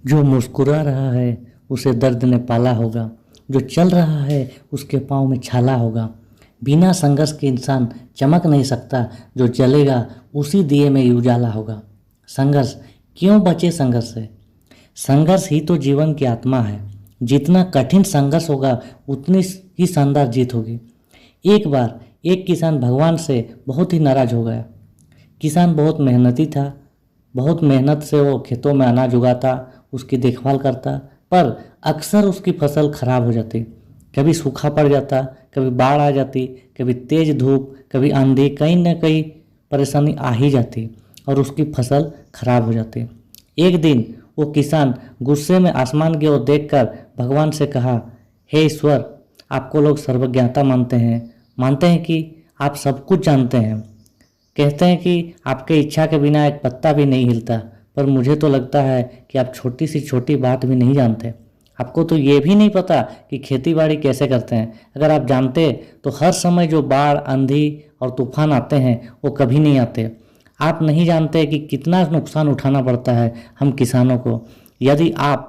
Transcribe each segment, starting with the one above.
जो मुस्कुरा रहा है उसे दर्द ने पाला होगा, जो चल रहा है उसके पाँव में छाला होगा। बिना संघर्ष के इंसान चमक नहीं सकता, जो जलेगा उसी दिए में उजाला होगा। संघर्ष क्यों बचे संघर्ष से? संघर्ष ही तो जीवन की आत्मा है। जितना कठिन संघर्ष होगा उतनी ही शानदार जीत होगी। एक बार एक किसान भगवान से बहुत ही नाराज हो गया। किसान बहुत मेहनती था, बहुत मेहनत से वो खेतों में अनाज उगाता, उसकी देखभाल करता, पर अक्सर उसकी फसल खराब हो जाती। कभी सूखा पड़ जाता, कभी बाढ़ आ जाती, कभी तेज धूप, कभी आंधी, कहीं न कहीं परेशानी आ ही जाती और उसकी फसल खराब हो जाती। एक दिन वो किसान गुस्से में आसमान की ओर देखकर भगवान से कहा, हे ईश्वर, आपको लोग सर्वज्ञता मानते हैं कि आप सब कुछ जानते हैं। कहते हैं कि आपके इच्छा के बिना एक पत्ता भी नहीं हिलता, पर मुझे तो लगता है कि आप छोटी सी छोटी बात भी नहीं जानते। आपको तो ये भी नहीं पता कि खेती बाड़ी कैसे करते हैं। अगर आप जानते तो हर समय जो बाढ़, आंधी और तूफान आते हैं वो कभी नहीं आते। आप नहीं जानते कि कितना नुकसान उठाना पड़ता है हम किसानों को। यदि आप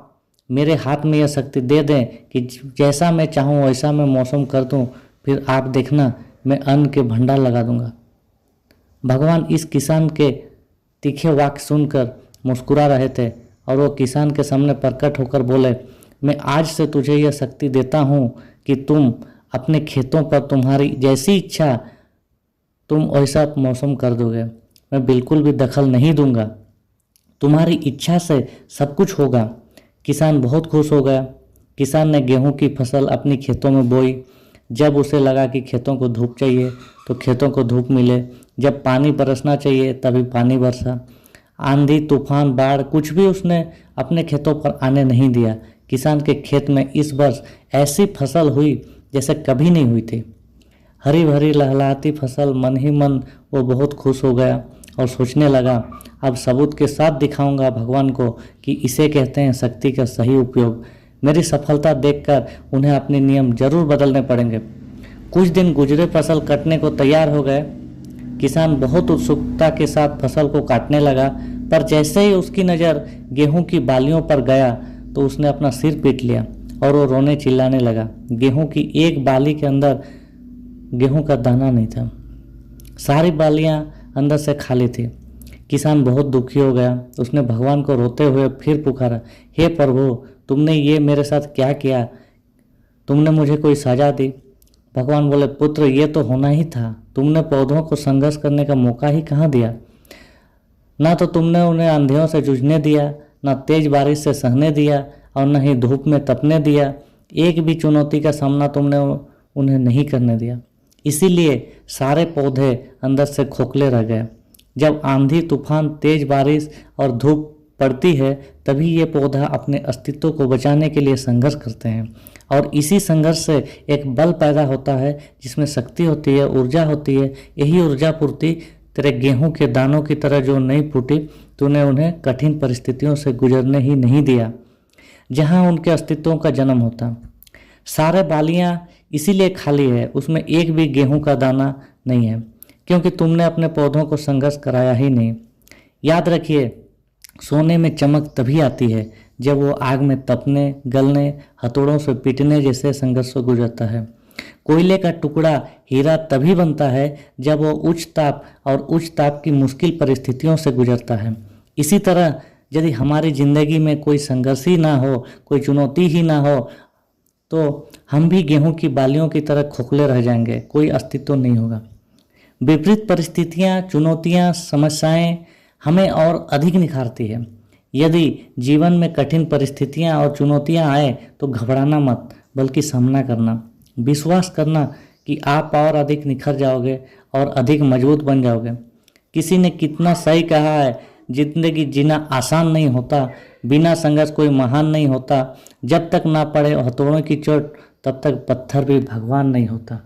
मेरे हाथ में यह शक्ति दे दें कि जैसा मैं चाहूँ वैसा मैं मौसम कर दूँ, फिर आप देखना मैं अन्न के भंडार लगा दूंगा। भगवान इस किसान के तीखे वाक्य सुनकर मुस्कुरा रहे थे और वो किसान के सामने प्रकट होकर बोले, मैं आज से तुझे यह शक्ति देता हूँ कि तुम अपने खेतों पर तुम्हारी जैसी इच्छा तुम वैसा मौसम कर दोगे। मैं बिल्कुल भी दखल नहीं दूंगा, तुम्हारी इच्छा से सब कुछ होगा। किसान बहुत खुश हो गया। किसान ने गेहूं की फसल अपनी खेतों में बोई। जब उसे लगा कि खेतों को धूप चाहिए तो खेतों को धूप मिले, जब पानी बरसना चाहिए तभी पानी बरसा। आंधी, तूफान, बाढ़ कुछ भी उसने अपने खेतों पर आने नहीं दिया। किसान के खेत में इस वर्ष ऐसी फसल हुई जैसे कभी नहीं हुई थी। हरी भरी लहलहाती फसल। मन ही मन वो बहुत खुश हो गया और सोचने लगा, अब सबूत के साथ दिखाऊंगा भगवान को कि इसे कहते हैं शक्ति का सही उपयोग। मेरी सफलता देखकर उन्हें अपने नियम जरूर बदलने पड़ेंगे। कुछ दिन गुजरे, फसल कटने को तैयार हो गए। किसान बहुत उत्सुकता के साथ फसल को काटने लगा, पर जैसे ही उसकी नज़र गेहूं की बालियों पर गया तो उसने अपना सिर पीट लिया और वो रोने चिल्लाने लगा। गेहूं की एक बाली के अंदर गेहूं का दाना नहीं था, सारी बालियां अंदर से खाली थी। किसान बहुत दुखी हो गया। उसने भगवान को रोते हुए फिर पुकारा, हे प्रभु, तुमने ये मेरे साथ क्या किया? तुमने मुझे कोई सजा दी? भगवान बोले, पुत्र, ये तो होना ही था। तुमने पौधों को संघर्ष करने का मौका ही कहाँ दिया? ना तो तुमने उन्हें आंधियों से जूझने दिया, ना तेज बारिश से सहने दिया और न ही धूप में तपने दिया। एक भी चुनौती का सामना तुमने उन्हें नहीं करने दिया। इसीलिए सारे पौधे अंदर से खोखले रह गए। जब आंधी, तूफान, तेज बारिश और धूप पड़ती है तभी ये पौधा अपने अस्तित्व को बचाने के लिए संघर्ष करते हैं और इसी संघर्ष से एक बल पैदा होता है जिसमें शक्ति होती है, ऊर्जा होती है। यही ऊर्जा पूर्ति तेरे गेहूं के दानों की तरह जो नहीं फूटी, तूने उन्हें कठिन परिस्थितियों से गुजरने ही नहीं दिया जहां उनके अस्तित्वों का जन्म होता। सारे बालियां इसीलिए खाली है, उसमें एक भी गेहूं का दाना नहीं है, क्योंकि तुमने अपने पौधों को संघर्ष कराया ही नहीं। याद रखिए, सोने में चमक तभी आती है जब वो आग में तपने, गलने, हथौड़ों से पीटने जैसे संघर्ष से गुजरता है। कोयले का टुकड़ा हीरा तभी बनता है जब वो उच्च ताप और उच्च ताप की मुश्किल परिस्थितियों से गुजरता है। इसी तरह यदि हमारी जिंदगी में कोई संघर्ष ही ना हो, कोई चुनौती ही ना हो, तो हम भी गेहूं की बालियों की तरह खोखले रह जाएंगे, कोई अस्तित्व नहीं होगा। विपरीत परिस्थितियां, चुनौतियां, समस्याएं हमें और अधिक निखारती है। यदि जीवन में कठिन परिस्थितियां और चुनौतियां आए तो घबराना मत, बल्कि सामना करना, विश्वास करना कि आप और अधिक निखर जाओगे और अधिक मजबूत बन जाओगे। किसी ने कितना सही कहा है, जिंदगी जीना आसान नहीं होता, बिना संघर्ष कोई महान नहीं होता। जब तक ना पड़े हथौड़ों की चोट तब तक पत्थर भी भगवान नहीं होता।